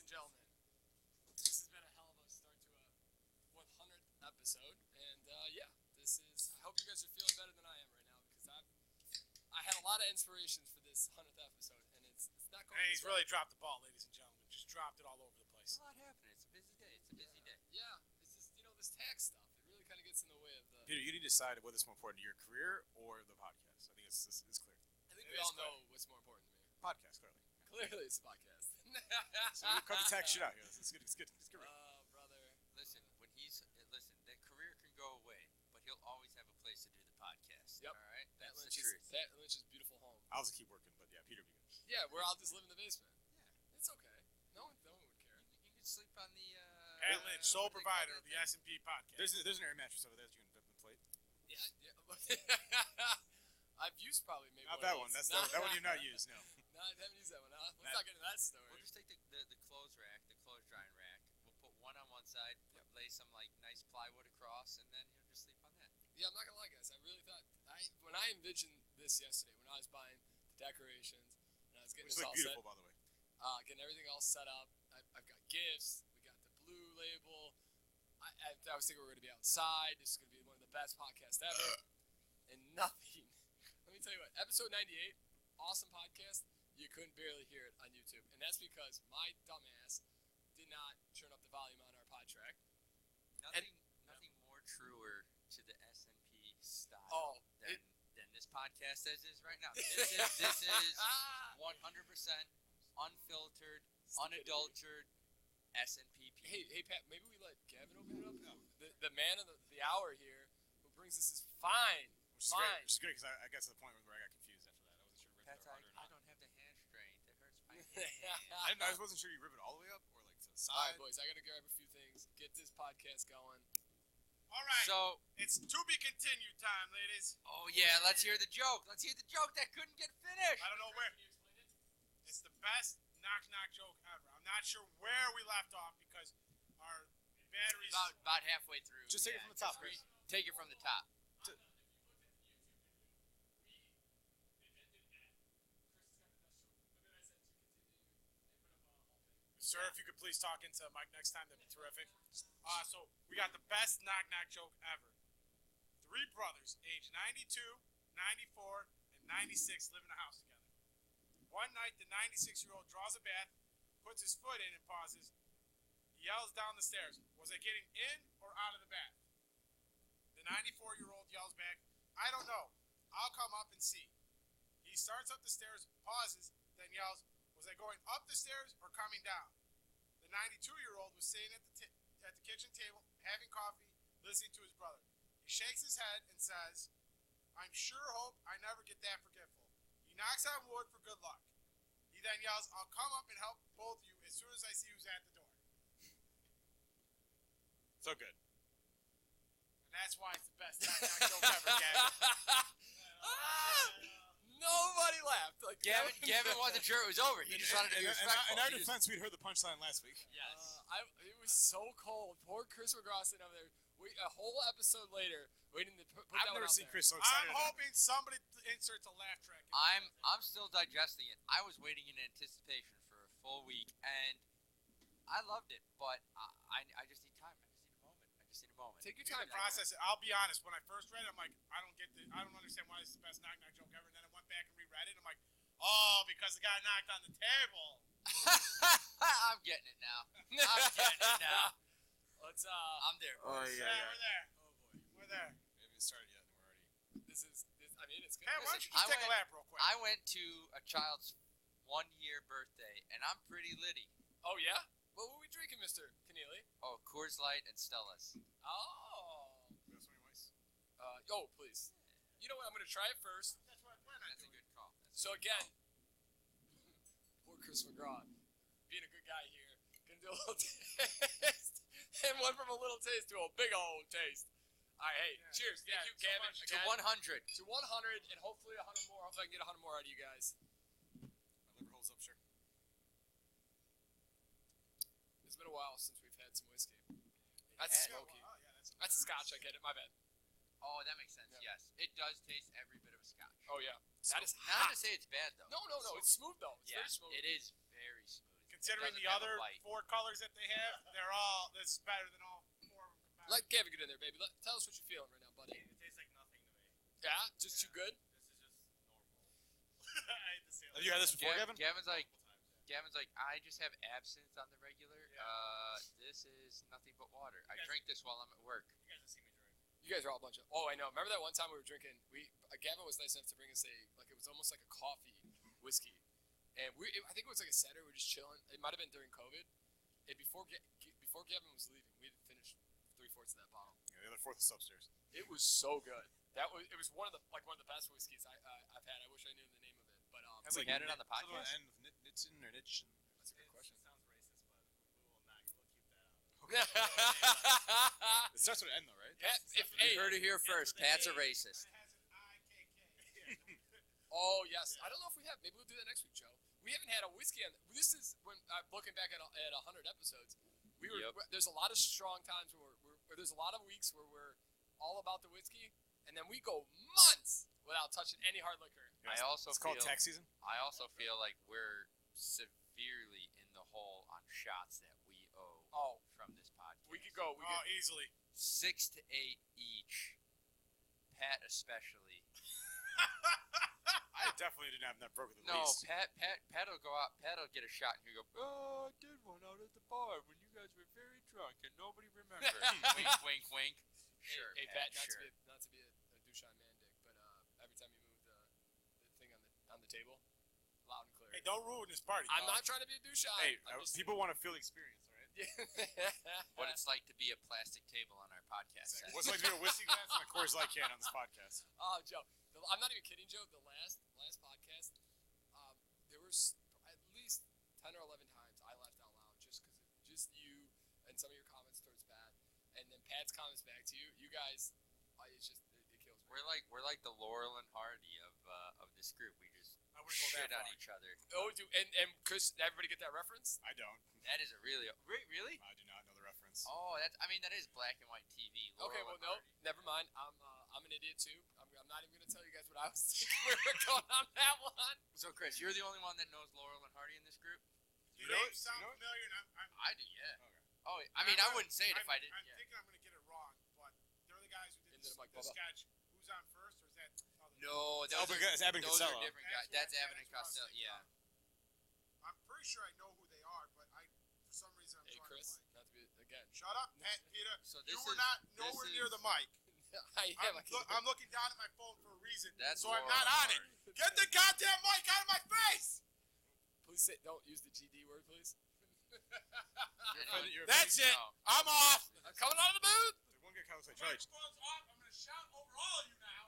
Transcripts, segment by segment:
and gentlemen, this has been a hell of a start to a 100th episode, and this is. I hope you guys are feeling better than I am right now because I had a lot of inspirations for this 100th episode, and it's not going. And he's really dropped the ball, ladies and gentlemen. Just dropped it all over the place. There's a lot happening. It's a busy day. Yeah, it's just this tax stuff. It really kind of gets in the way of the. Peter, you need to decide whether it's more important to your career or the podcast. I think it's clear. I think we all know what's more important to me. Podcast, clearly. Clearly, it's a podcast. So we cut the tax shit out here. It's good. It's good. Oh, brother. Listen, that career can go away, but he'll always have a place to do the podcast. Yep. All right. That That's the truth. Lynch's beautiful home. I'll just keep working, but yeah, Peter will be good. Yeah, I'll just live in the basement. Yeah. It's okay. No one would care. You can sleep on the. Pat Lynch, sole provider of the S&P podcast. There's an air mattress over there that you can inflate. Yeah. I've used probably maybe. Not that one. That's that one you've not used. No. No, I haven't used that one. Let's not get into that story. We'll just take the clothes rack, the clothes drying rack. We'll put one on one side, lay some nice plywood across, and then he'll just sleep on that. Yeah, I'm not gonna lie, guys. I really thought when I envisioned this yesterday, when I was buying the decorations and I was getting Which this look all beautiful, set, by the way. getting everything all set up. I've got gifts. We got the blue label. I was thinking we were gonna be outside. This is gonna be one of the best podcasts ever, and nothing. Let me tell you what. Episode 98, awesome podcast. You couldn't barely hear it on YouTube, and that's because my dumbass did not turn up the volume on our pod track. Nothing more truer to the S&P style than this podcast as is right now. This is 100% unfiltered, unadulterated S&P. Hey, Pat, maybe we let Gavin open it up? No. The man of the hour here who brings us is fine. Which is great because I got to the point where I got confused after that. I wasn't sure to rip it Pat's harder or I not. don't have the hand strength. It hurts my hand. I wasn't sure you rip it all the way up or like to the side. All right, boys, I got to grab a few things, get this podcast going. All right. So it's to be continued time, ladies. oh yeah, let's hear the joke. Let's hear the joke that couldn't get finished. I don't know where. Can you explain it? It's the best knock-knock joke ever. I'm not sure where we left off because our batteries. About halfway through. Just take it from the top, Chris. Take it from the top. Sir, if you could please talk into Mike next time, that'd be terrific. So we got the best knock-knock joke ever. 3 brothers, age 92, 94, and 96, live in a house together. One night, the 96-year-old draws a bath, puts his foot in and pauses. He yells down the stairs, "Was I getting in or out of the bath?" The 94-year-old yells back, "I don't know. I'll come up and see." He starts up the stairs, pauses, then yells, "Was I going up the stairs or coming down?" The 92-year-old was sitting at the kitchen table, having coffee, listening to his brother. He shakes his head and says, "I sure hope I never get that forgetful." He knocks on wood for good luck. He then yells, "I'll come up and help both of you as soon as I see who's at the door." So good. And that's why it's the best knock-knock joke ever, Gavin. Nobody laughed. Like Gavin wasn't sure it was over. He just wanted to be respectful. In our defense, we'd heard the punchline last week. Yes. It was so cold. Poor Chris McGraw sitting over there. A whole episode later, waiting to put that I've one never out seen there. Chris so excited. I'm hoping somebody inserts a laugh track. I'm still digesting it. I was waiting in anticipation for a full week, and I loved it. But I just need time. I just need a moment. Take your Time time. to process it. I'll be honest. When I first read it, I'm like, I don't understand why this is the best knock-knock joke ever. And then I went back and reread it. I'm like, oh, because the guy knocked on the table. I'm getting it now. Let's I'm there. Oh, Yeah, we're there. Oh boy. We're there. We haven't even started yet, and we're already. This. I mean, it's good. Hey, why don't you I just take a went- lap real quick? I went to a child's 1-year birthday, and I'm pretty litty. Oh yeah. What were we drinking, Mr. Keneally? Oh, Coors Light and Stella's. Oh. You want some ice? Oh, please. You know what? I'm gonna try it first. That's what we're not That's a doing. good call. So again, poor Chris McGraw, being a good guy here, gonna do a little taste, and went from a little taste to a big old taste. All right, hey, Yeah. cheers. Yeah, Thank you, so Gavin. much. To Again, 100. to 100, and hopefully 100 more. Hopefully I can get 100 more out of you guys. My liver holds up, sure. It's been a while since we've had some whiskey. That's Yeah, smoky. Oh, yeah, That's a scotch. I get it. My bad. Oh, that makes sense. Yeah. Yes, it does taste every bit of a scotch. Oh yeah. That is Not hot. to say it's bad though. No. It's smooth though. It's Yeah, very smooth. it is very smooth. considering doesn't the have a other bite. 4 colors that they have, this is better than all 4 of them combined. Let Gavin get in there, baby. Tell us what you're feeling right now, buddy. It tastes like nothing to me. Yeah, just too good. This is just normal. I hate to say it Have like you had that. this before, Gavin? Gavin's like, Multiple times, Gavin's like, I just have absinthe on the regular. Yeah. This is nothing but water. I guys- drink this while I'm at work. You guys have seen me drink. You guys are all a bunch of. Oh, I know. Remember that one time we were drinking? Gavin was nice enough to bring us it was almost like a coffee whiskey, and I think it was like a Saturday. We were just chilling. It might have been during COVID, and before Gavin was leaving, we had finished 3/4 of that bottle. Yeah, the other fourth is upstairs. It was so good. It was one of the best whiskeys I've had. I wish I knew the name of it, but Have we had it on the podcast? End with Nitzen or Nitchen. that's a good question. It sounds racist, but we'll keep that out. It starts with an N though, right? Yeah, You heard it here first. Pat's a racist. It has an IKK. Oh yes, I don't know if we have. Maybe we'll do that next week, Joe. We haven't had a whiskey on. This is when I'm looking back at 100 episodes. There's a lot of strong times where there's a lot of weeks where we're all about the whiskey, and then we go months without touching any hard liquor. I also It's called feel, tax season. I also feel like we're severely in the hole on shots that we owe Oh, from this podcast. we could go. Oh, easily. 6 to 8 each. Pat especially. I definitely didn't have that broken the No, least. Pat'll go out. Pat'll get a shot and he'll go, "Oh, I did one out at the bar when you guys were very drunk and nobody remembered." Wink, wink, wink. Sure, Hey, Pat, sure. not to be a douche on man dick, but every time you move the thing on the table, loud and clear. Hey, don't ruin this party. I'm dog. not trying to be a douche on. Hey, I'm just- people want to feel the experience, all right? What it's like to be a plastic table on our podcast set. What's it like to be a whiskey glass and a Coors Light can on this podcast? Oh, Joe, I'm not even kidding, Joe. The last podcast, there was at least 10 or 11 times I laughed out loud just you and some of your comments towards Pat, and then Pat's comments back to you. You guys, it kills me. We're like the Laurel and Hardy of this group. We just I wouldn't go that shit on far. each other. Oh, and Chris, did everybody get that reference? I don't. That is a really really. I do not know the reference. Oh, that is black and white TV. Okay, Laurel well, and no, Hardy. never mind. I'm an idiot too. I'm not even gonna tell you guys what I was thinking we were going on that one. So Chris, you're the only one that knows Laurel and Hardy in this group. The You know names it? sound You know it? familiar, and I do, yeah. Okay. Oh, I mean, I wouldn't say it if I didn't. I'm Yeah. thinking I'm going to get it wrong, but they're the guys who did Into the mic, the Bubba. sketch. Who's on first, or is that other? No, It's Abbott and those are Costello. different guys. That's Abbott and Costello. Yeah. I'm pretty sure I know who they are, but for some reason, I'm Hey, drawing Chris, a blank. not to be again. Shut up, Peter. So You this were is not this nowhere is- near the mic. I am. I'm looking down at my phone for a reason, That's so I'm Laurel not and on it. Hardy. Get the goddamn mic out of my face! Please don't use the GD word, please. You're That's it. No. I'm off. I'm coming out of the booth. Like one guy kind of like Charlie. Microphone's off. I'm going to shout over all of you now.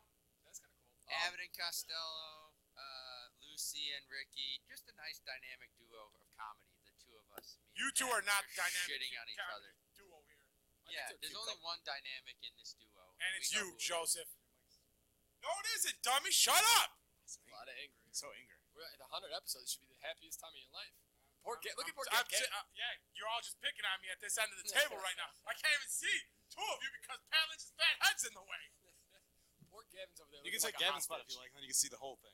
That's kind of cool. Abbott and Costello, Lucy and Ricky, just a nice dynamic duo of comedy. The two of us. me You and two Pat, are not we're dynamic. shitting on each other. Duo here. Yeah, they're there's cute only couple. one dynamic in this duo. And we it's know you, who it is. Joseph. No, it isn't, dummy. Shut up. A lot of anger. So anger. We're at 100 episodes. It should be the happiest time of your life. Look at poor I'm Gavin. yeah, you're all just picking on me at this end of the table right now. I can't even see two of you because Pat Lynch's fat head's in the way. Poor Gavin's over there. You can looking say like a Gavin's spot if hostage. you like, and then you can see the whole thing.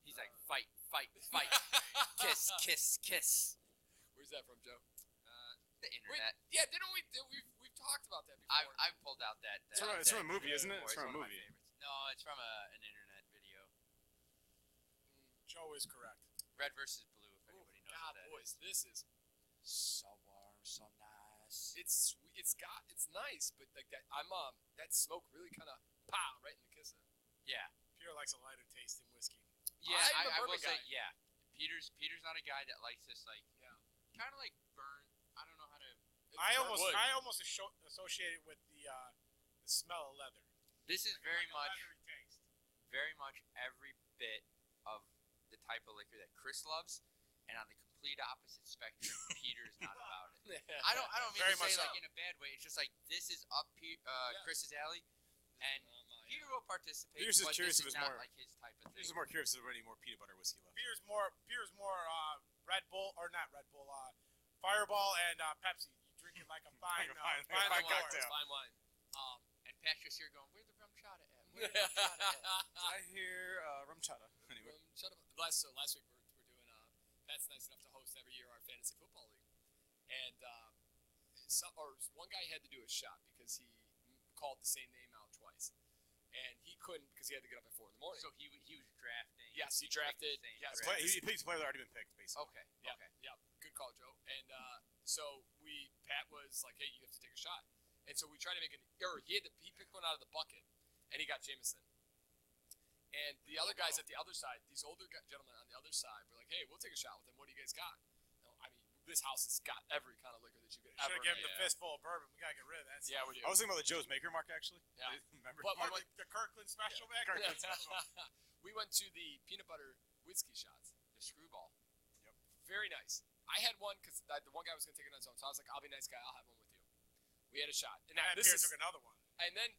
He's like, fight, fight, fight. Kiss, kiss, kiss. Where's that from, Joe? The Wait, internet. yeah, didn't we? We've talked about that before. I've pulled out that. It's from a movie, isn't it? It's from a one of my movie. favorites. No, it's from an internet video. Joe is correct. Red versus Blue, if Oh, anybody knows God, what that boys, is. this is So warm, so nice. it's sweet. It's nice, but like that, that smoke really kind of right in the kisser. Yeah. Peter likes a lighter taste in whiskey. Yeah, I'm a I will bourbon say, guy. yeah. Peter's not a guy that likes this, like, Yeah. kind of like burn. I don't know how to. It's I burnt wood. almost associate it with the smell of leather. This is Like very a much leathery taste. every bit of the type of liquor that Chris loves, and on the complete opposite spectrum, Peter is not about it. I don't mean Very to say much so. like in a bad way. It's just like this is up Chris's alley, and Peter will participate. Peter's just but curious this if is it's not more- like his type of I'm thing. just more curious if there any more peanut butter whiskey left. Peter's more Red Bull or not Red Bull, Fireball and Pepsi. You drink it like a fine, Like a fine fine liqueur. cocktail. Fine wine. And Pat's just here going, "Where's the rum chata at? Where's the rum chata at?" Did I hear rum chata? Anyway. Shut up. Last week we're doing Pat's nice enough to host every year our fantasy football league, and one guy had to do a shot because he called the same name out twice, and he couldn't because he had to get up at 4 in the morning. So he was drafting. Yes, he drafted. Yes, He picks players that already been picked, basically. Okay. Yeah, Okay. yeah, good call, Joe. And so Pat was like, "Hey, you have to take a shot," and so we tried to make he picked one out of the bucket, and he got Jameson. And the other guys at the other side, these older gentlemen on the other side, were like, "Hey, we'll take a shot with him. What do you guys got?" No, I mean, this house has got every kind of liquor that you could Should ever. have given him the fistful of bourbon. We gotta get rid of that. Yeah, we do. I was thinking about the Joe's Maker mark, actually. Yeah. Remember? But Or the Kirkland special back. Kirkland special. We went to the peanut butter whiskey shots, the screwball. Yep. Very nice. I had one because the one guy was going to take it on his own, so I was like, "I'll be a nice guy. I'll have one with you." We had a shot, and now, And this Pierre is, took another one.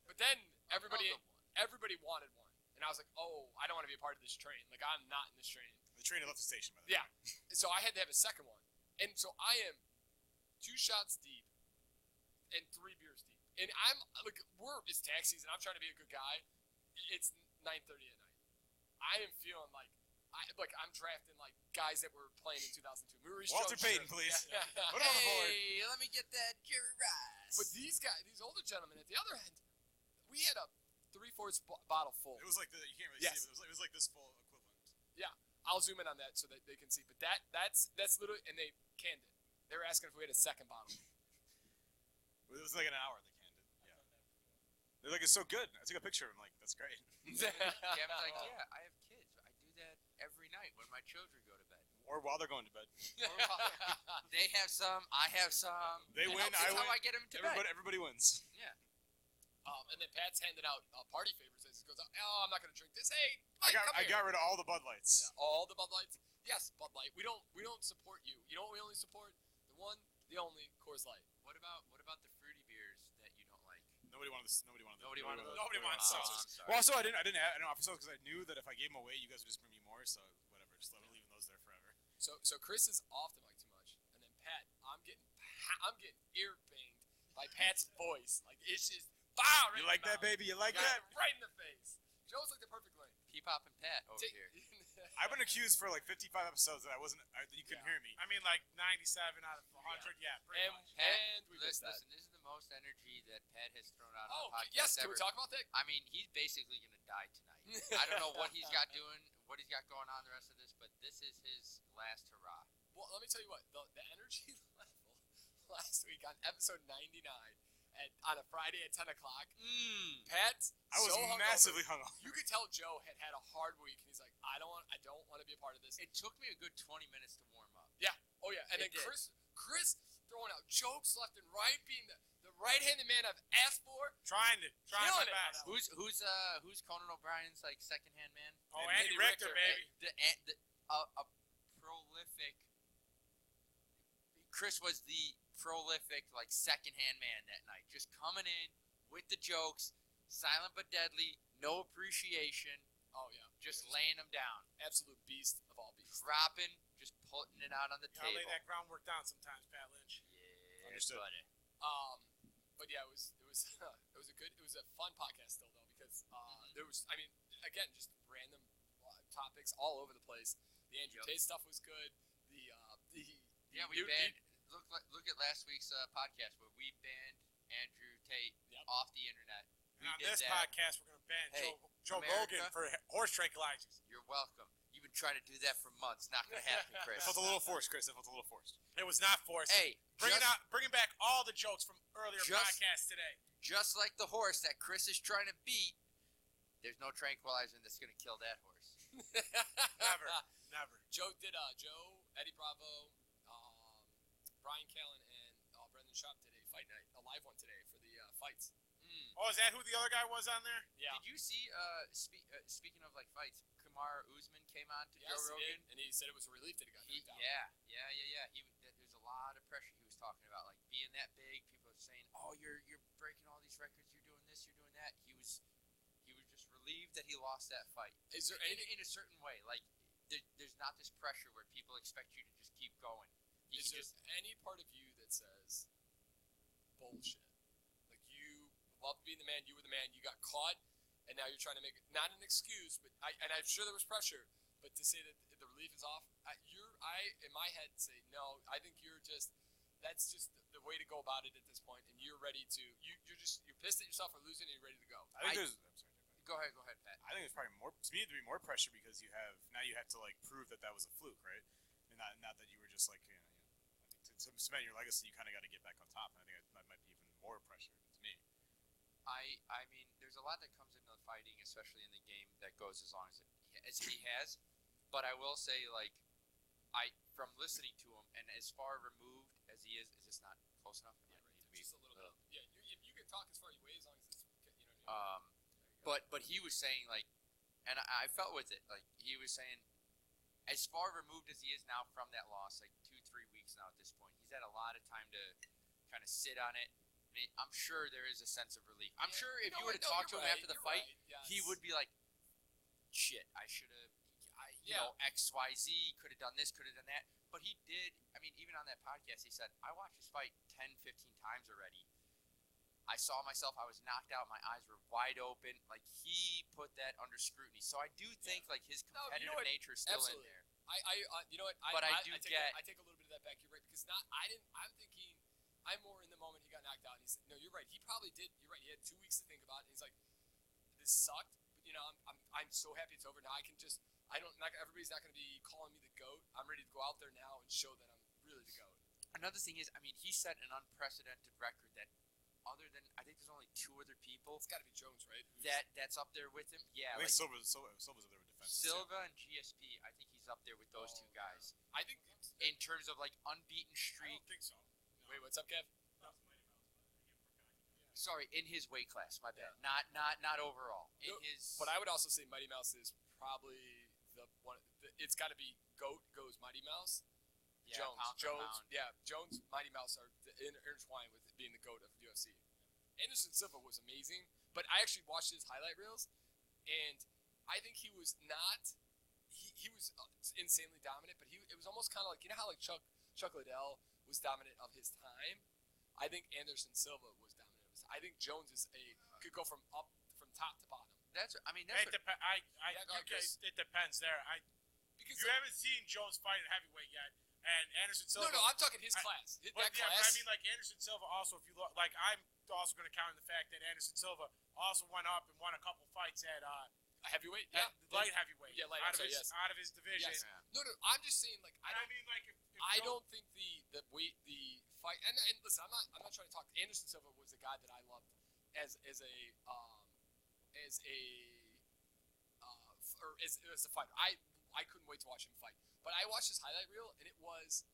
but then everybody Another wanted one, and I was like, "Oh, I don't want to be a part of this train. Like, I'm not in this train." The train had left the station, by the Yeah. way. So I had to have a second one, and so I am 2 shots deep and 3 beers deep, and I'm like, it's tax season. I'm trying to be a good guy. It's 9:30 at night. I am feeling like I'm drafting like guys that were playing in 2002. Maurice Walter Jones, Payton, please. Yeah. Put him on the board. Hey, let me get that Jerry Rice. But these older gentlemen at the other end, we had a 3/4 bottle full. It was like you can't really Yes. see, but it was like this full equivalent. I'll zoom in on that so that they can see. But that's literally, and they canned it. They were asking if we had a second bottle. It was like an hour they canned it. Yeah. They're like, it's so good. I took a picture of him. Like, that's great. Gavin's like, yeah, I have kids. I do that every night when my children go to bed. Or while they're going to bed. They have some. I have some. They win. That's I how win. I get them to bed. Everybody wins. And then Pat's handing out party favors as he goes, "Oh, I'm not going to drink this. Hey, Mike, come I here." got rid of all the Bud Lights. Yeah, all the Bud Lights. Yes, Bud Light. We don't support you. You know what we only support? The one, the only Coors Light. What about the fruity beers that you don't like? Nobody wanted this. Nobody wanted those. Nobody wants Oh, seltzers. I'm sorry. Well, also I didn't offer seltzers because I knew that if I gave them away, you guys would just bring me more. So whatever, just leaving those there forever. So Chris is off the mic too much, and then Pat, I'm getting ear banged by Pat's voice. Like it's just wow. Right You like in the that, mouth. baby? You like Got that? it right in the face. Joe's like the perfect length. P-Pop and Pat over here. I've been accused for like 55 episodes that that you couldn't hear me. I mean, like 97 out of 100. Yeah, pretty and, much. and we missed Listen, that. this is the most energy that Pat has thrown out Oh, on the podcast yes. Can ever. we talk about that? I mean, he's basically gonna die tonight. I don't know what he's got going on the rest of this, but this is his last hurrah. Well, let me tell you what. The energy level last week on episode 99 on a Friday at 10 o'clock. Pat, I was so hungover. massively hungover. You could tell Joe had a hard week, and he's like, I don't want to be a part of this. It took me a good 20 minutes to warm up. Oh yeah, and It then did. Chris throwing out jokes left and right, being the right-handed man I've asked for. Trying my Killing it. best. Who's Conan O'Brien's like second-hand man? Oh, And Andy Richter, baby. A prolific. Chris was the prolific like second-hand man that night, just coming in with the jokes, silent but deadly, no appreciation, Oh yeah, just laying them down, absolute beast of all beasts. dropping, just putting it out on the Gotta table. lay that groundwork down sometimes, Pat Lynch. Yeah, Understood. buddy. But yeah, it was it was a fun podcast still though because there was again just random topics all over the place. The Andrew Yep. Tate stuff was good. Yeah, we banned. Look at last week's podcast where we banned Andrew Tate Yep. off the internet. And on did this that. podcast, we're gonna ban Hey, Joe America. Rogan for horse tranquilizers. You're welcome. You've been trying to do that for months. Not gonna happen, It Chris. felt a little forced, Chris. It felt a little forced. It was not forced. Hey, Bringing back all the jokes from earlier Just- podcasts today. just like the horse that Chris is trying to beat, there's no tranquilizer that's gonna kill that horse. Never. Joe, Eddie Bravo, Brian Callen, and Brendan Schaub did a fight night, a live one today for the fights. Oh, is that who the other guy was on there? Yeah. Did you see? Speaking of like fights, Kamaru Usman came on to Yes, Joe Rogan. and he said it was a relief that he got knocked out. Yeah. There's a lot of pressure he was talking about, like being that big. People are saying, "Oh, you're breaking all these records. You're doing this. You're doing that." He was just relieved that he lost that fight. Is there in a certain way, like there's not this pressure where people expect you to just keep going. He Is can there any part of you that says bullshit? Like you love being the man, you were the man, you got caught, and now you're trying to make it not an excuse, but I'm sure there was pressure, But to say that the relief is off, I in my head say no. I think that's just the way to go about it at this point, and you're ready to. You're pissed at yourself for losing, and you're ready to go. I think there's. I'm sorry. Go ahead, Pat. I think there's probably more. To me, there'd be more pressure because you have to like prove that was a fluke, right? And not that you were just like I think to cement your legacy, you kind of got to get back on top. And I think that might be even more pressure to me. I mean, there's a lot that comes into the fighting, especially in the game, that goes as long as he has. But I will say, like, from listening to him, and as far removed as he is this not close enough? Yeah, just a little bit. Yeah, you can talk as far as you weigh as long as it's, you know. But he was saying, like, and I felt with it, like, he was saying, as far removed as he is now from that loss, like 2-3 weeks now at this point, he's had a lot of time to kind of sit on it. I'm sure there is a sense of relief. I'm sure if you were to talk to him after the fight, he would be like, shit, I should have, you know, X, Y, Z, could have done this, could have done that. But he did, I mean, even on that podcast, he said, I watched this fight 10, 15 times already. I saw myself, I was knocked out, my eyes were wide open. Like, he put that under scrutiny. So I do think, like, his competitive nature is still in there. You know what? I take a little bit of that back. You're right, because I'm thinking, I'm more in the moment he got knocked out. And he said, no, you're right. He probably did. You're right. He had 2 weeks to think about it. And he's like, this sucked, but, you know, I'm so happy it's over now. Everybody's not going to be calling me the GOAT. I'm ready to go out there now and show that I'm really the GOAT. Another thing is, I mean, he set an unprecedented record that, other than, I think there's only 2 other people. It's got to be Jones, right? That's up there with him. Yeah. I think Silva's up there with defense. Silva and GSP, I think he's up there with those 2 guys. I think in terms of, like, unbeaten streak. I don't think so. No. Wait, what's up, Kev? Sorry, in his weight class, my bad. Not overall. But I would also say Mighty Mouse is probably the one. It's got to be GOAT goes Mighty Mouse. Yeah, Jones, Jones, Mighty Mouse are intertwined with being the GOAT of UFC. Anderson Silva was amazing, but I actually watched his highlight reels, and I think he was not. He was insanely dominant, but it was almost kind of like, you know how like Chuck Liddell was dominant of his time. I think Anderson Silva was dominant of his time. I think Jones could go from top to bottom. It depends there. Because you haven't seen Jones fight at heavyweight yet, and Anderson Silva. No, I'm talking his class. But I mean, like Anderson Silva also. If you look, like I'm also going to count in the fact that Anderson Silva also went up and won a couple fights at heavyweight, light heavyweight, out of his division. Yes. No, I'm just saying, like, I don't think the fight. And listen, I'm not trying to talk. Anderson Silva was a guy that I loved as a fighter. I couldn't wait to watch him fight. But I watched his highlight reel, and it was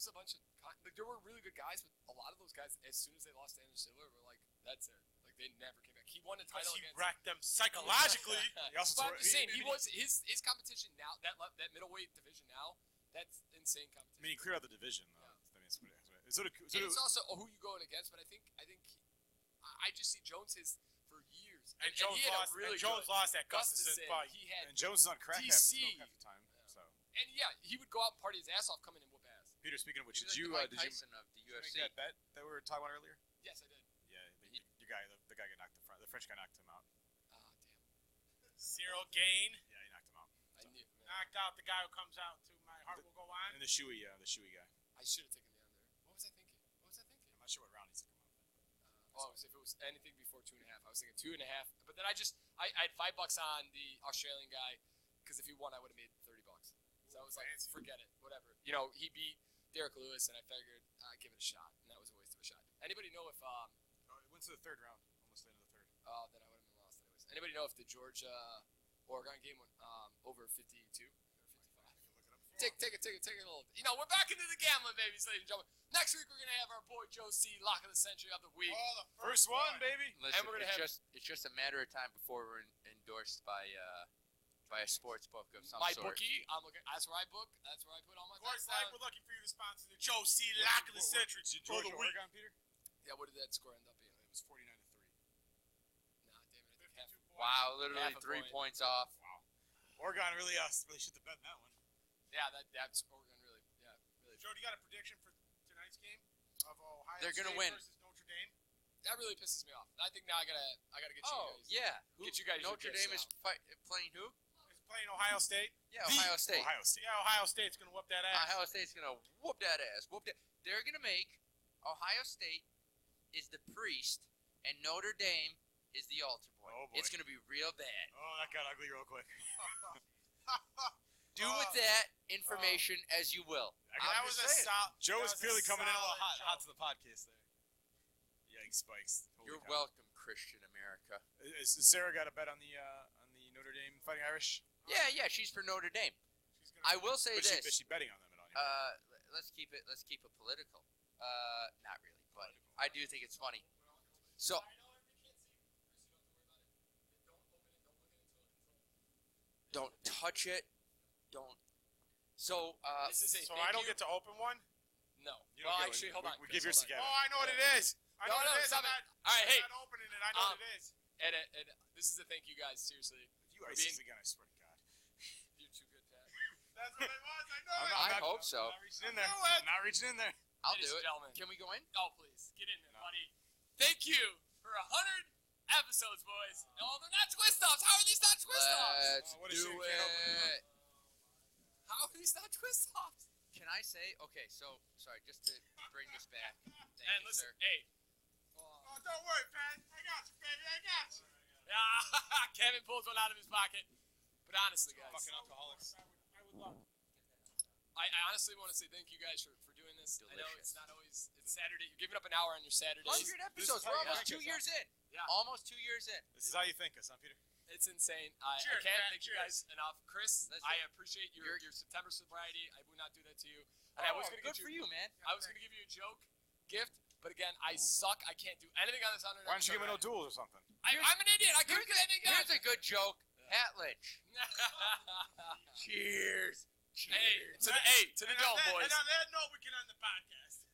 a bunch of like, there were really good guys, but a lot of those guys, as soon as they lost to Anderson Silva, were like, that's it. Like, they never came back. He won a title against. He wrecked them psychologically. But I'm just saying, he was his competition now. That middleweight division now, that's insane competition. I mean, he cleared out the division. Though. I mean, it's it's also who you going against. But I think I just see Jones for years. And Jones lost that Gustafsson fight. And Jones is on crack half the time. So. And he would go out and party his ass off, coming in and whoop ass. Peter, speaking of which, did you make that bet that we were talking about earlier? Yes, I did. Yeah, the guy got knocked the French guy knocked him out. Damn. Cyril Gain. Yeah, he knocked him out. I knew. Knocked out the guy who comes out to My Heart Will Go On. And the Shuey guy. I should have taken the under. What was I thinking? I'm not sure what round he's coming out. If it was anything before 2.5, I was thinking 2.5. But then I had $5 on the Australian guy, because if he won, I would have made $30. So I was like, forget it, whatever. You know, he beat Derek Lewis, and I figured I'd give it a shot, and that was a waste of a shot. Anybody know if it went to the 3rd round, almost the end of the 3rd. Oh, then I would have been lost anyways. Anybody know if the Georgia Oregon game went over 52 or 55? Take a little. You know, we're back into the gambling, babies, ladies and gentlemen. Next week we're gonna have our boy Joe C, lock of the century of the week. Oh, the first one, baby. Listen, and we're gonna it's just a matter of time before we're endorsed by a sports book of some sort. My bookie, I'm looking. That's where I book. That's where I put all my. Of course, we're looking for you to sponsor the Joe C, lock of the century. Georgia Oregon, Peter. Yeah, what did that score end up being? It was 49-3. Nah, damn it, I think Wow, literally 3 points off. Wow. Oregon really should have bet that one. Yeah, that's Oregon really. Yeah, really. Joe, do you got a prediction for tonight's game of Ohio They're State gonna win versus Notre Dame? That really pisses me off. I think now I gotta get you guys. Yeah. Get you guys. Notre Dame is playing who? playing Ohio State. Yeah, Ohio State. Ohio State. Yeah, Ohio State's gonna whoop that ass. Ohio State's gonna whoop that ass. They're gonna make Ohio State is the priest and Notre Dame is the altar boy. Oh, boy. It's gonna be real bad. Oh, that got ugly real quick. Do with that information as you will. That was a solid. Joe is clearly coming in a little solid hot to the podcast there. Yikes, spikes. Holy You're cow. welcome, Christian America. Is Sarah got a bet on the Notre Dame Fighting Irish? Yeah, she's for Notre Dame. She's gonna- I will say Is this. she betting on them at all? Let's keep it political. Not really, but I do think it's funny. So don't touch it. Don't. So This is a So thank I don't you. get to open one? No. You don't Well, get actually, one. hold on. We Chris, give yours hold on. together. Oh, I know what it is. I know No, what it is. stop I'm it. not, All right, hey. I'm not opening it. I know what it is. And this is a thank you guys, seriously. If you ice this again, I swear to God. You're too good, Pat. That's what it was. I know I it. hope so. I'm not reaching in there. know it. I'm not reaching in there. I'll Ladies do and it. gentlemen. Can we go in? Oh, please. Get in there, No. buddy. Thank you for 100 episodes, boys. Oh, they're not twist-offs. How are these not twist-offs? Let's what a do shame, can't open it. How are these not twist-offs? Can I say? Okay, so sorry, just to bring this back. Thank And you, listen, sir. hey. Oh, don't worry, Pat. I got you, baby. I got you. Yeah, Kevin pulls one out of his pocket. But honestly, guys, Fucking alcoholics. I would love it. I honestly want to say thank you guys for doing this. I know Delicious. it's not always it's Saturday. You're giving up an hour on your Saturdays. 100 episodes. how We're you almost like 2 it, years in. Yeah. Almost 2 years in. This is how you think us, huh, Peter? It's insane. I Cheers, can't Pat. thank you Cheers. guys enough. Chris, Let's I do it. appreciate You're- your September sobriety. I would not do that to you. And I was going to Good get for you. you, man. I was going to give you a joke gift, but again, I suck. I can't do anything on this 100. Why don't you give me no duels or something? I'm an idiot. I couldn't get anything done. Here's a good joke. Hat Lynch. Cheers. Hey, Cheers. to the dome, boys. And on that note, we can end the podcast.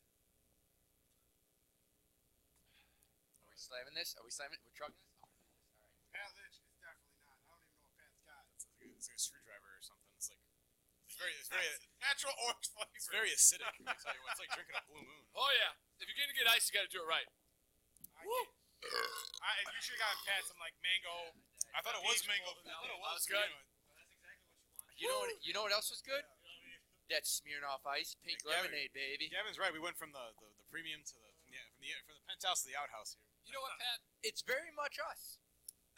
Are we slamming this? Are we slamming it? We're chugging this? Oh, all right. Pat Lynch is definitely not. I don't even know what Pat's got. It's like a screwdriver or something. It's very Natural orange flavor. it's very acidic. I tell you what, it's like drinking a Blue Moon. Oh yeah. If you're gonna get ice, you got to do it right. You should have gotten Pat some like mango. I thought it was Peach mango. golden I thought it That was was good. You know what else was good? That Smirnoff Ice Pink Yeah, lemonade, baby. Gavin's right. We went from the premium to from the penthouse to the outhouse here. You know what, Pat? It's very much us.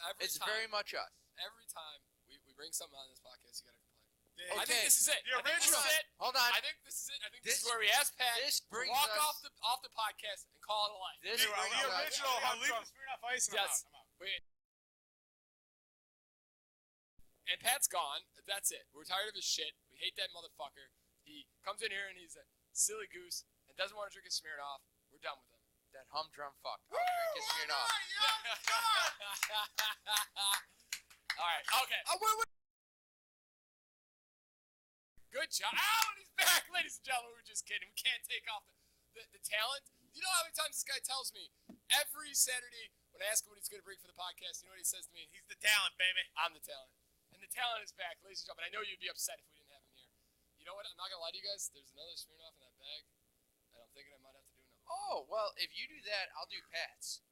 Every It's time, very much us. every time we bring something on this podcast, you got to complain. Yeah. I think Okay. this is it. The I think this original- is it. Hold on. I think this is it. I think this is This- where we ask Pat this to brings walk us- off the podcast and call it a life. This The brings us- original I'll hot leave dog. the Smirnoff Ice and Yes. I'm out. Wait. And Pat's gone. That's it. We're tired of his shit. We hate that motherfucker. He comes in here and he's a silly goose and doesn't want to drink his Smirnoff. We're done with him. That humdrum fuck. I'll drink his Smirnoff. All right. Okay. Oh, wait. Good job. Ow, and he's back, ladies and gentlemen. We're just kidding. We can't take off the talent. You know how many times this guy tells me every Saturday when I ask him what he's going to bring for the podcast, you know what he says to me? He's the talent, baby. I'm the talent. And the talent is back, ladies and gentlemen. I know you'd be upset if we didn't have him here. You know what? I'm not going to lie to you guys. There's another Smirnoff in that bag, and I'm thinking I might have to do another. Oh, well, if you do that, I'll do Pat's.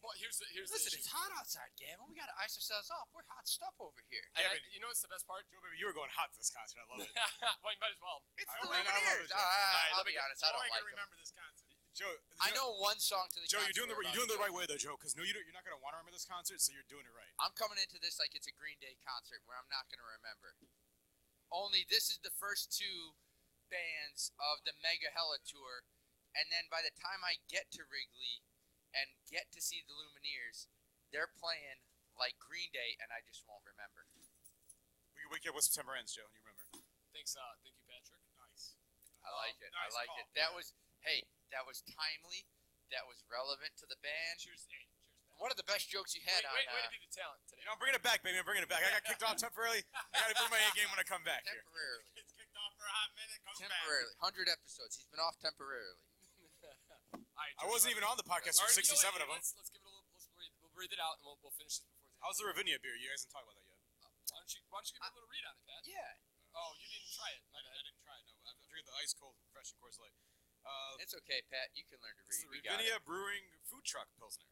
Well, here's the Listen, issue. it's hot outside, Gavin. We got to ice ourselves off. We're hot stuff over here. And Gavin. you know what's the best part? Joe, baby, you were going hot to this concert. I love it. Well, you might as well. It's I the love it, Lumineers. Joe. I'll let me be honest. I Joe don't ain't like gonna them. remember this concert. Joe, I know one song to the Joe, concert. you're doing we're the about to right way though, Joe, because you're not gonna want to remember this concert, so you're doing it right. I'm coming into this like it's a Green Day concert where I'm not going to remember. Only this is the first two bands of the Mega Hella tour, and then by the time I get to Wrigley and get to see the Lumineers, they're playing like Green Day, and I just won't remember. We wake up when September ends, Joe, and you remember. Thanks, thank you, Patrick. Nice. I like it. I Nice like call. it. That was timely. That was relevant to the band. Cheers, hey, cheers, Pat. One of the best jokes you had Way on to be the talent today. You know, I'm bringing it back, baby. I'm bringing it back. I got kicked off temporarily. I got to bring my A game when I come back here. temporarily. It's kicked off for a hot minute. Comes Temporarily. 100 episodes. He's been off temporarily. All right, I wasn't even on the podcast All for right, 67 you know what? of them. Let's give it a little. We'll breathe it out, and we'll finish this before. How's the Ravinia beer? You guys didn't talk about that yet. Why don't you give me a little read on it, Pat? Yeah. Oh, you didn't try it. My bad. I didn't try it. No, I'm drinking the ice cold, fresh and Coors Light. It's okay, Pat. You can learn to It's read. the We got it. Ravinia Brewing Food Truck Pilsner.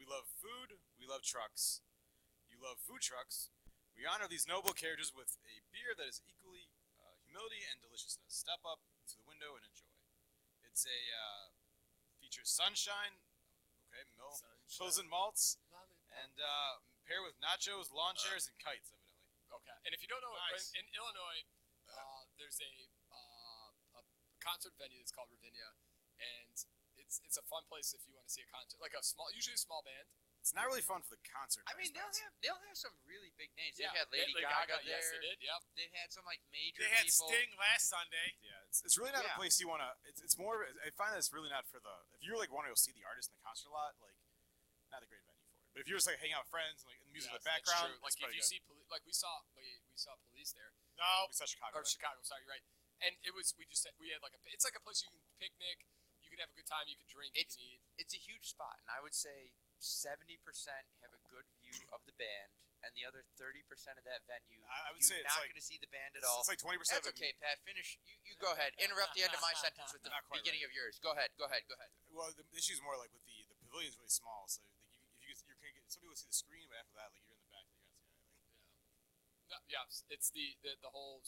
We love food. We love trucks. You love food trucks. We honor these noble characters with a beer that is equally humility and deliciousness. Step up to the window and enjoy. It's a features sunshine, okay, pills and malts, and pair with nachos, lawn chairs, and kites, evidently. Okay. And if you don't know, Nice. in Illinois, there's a concert venue that's called Ravinia, and it's a fun place if you want to see a concert, like usually a small band. It's not really fun for the concert. I mean, bands. they'll have some really big names. Yeah, They've had Lady Lady Gaga there. Yes, they did. Yep. They've had some like major They had people. Sting last Sunday. Yeah, it's really not Yeah. a place you want to. It's more. I find that it's really not for the. If you're like wanting to go see the artist in the concert a lot, like not a great venue for it. But if you're just like hanging out with friends and like and the music in the That's background, true. Like it's if you pretty see, good. like we saw police there, No. We saw Chicago. or right? Chicago. Sorry, right. And it was we had like it's like a place you can picnic, you can have a good time, you can drink, you can eat. It's a huge spot, and I would say 70% have a good view of the band, and the other 30% of that venue, I would you're say it's not like going to see the band at all. It's like 20%. That's okay, Pat. Finish. You go ahead. Interrupt the end of my sentence with the Not quite beginning of yours. Go ahead. Well, the issue is more like with the pavilion's really small, so like you're gonna get some people see the screen, but after that, like you're in the back, you're not seeing anything. No, yeah, it's the whole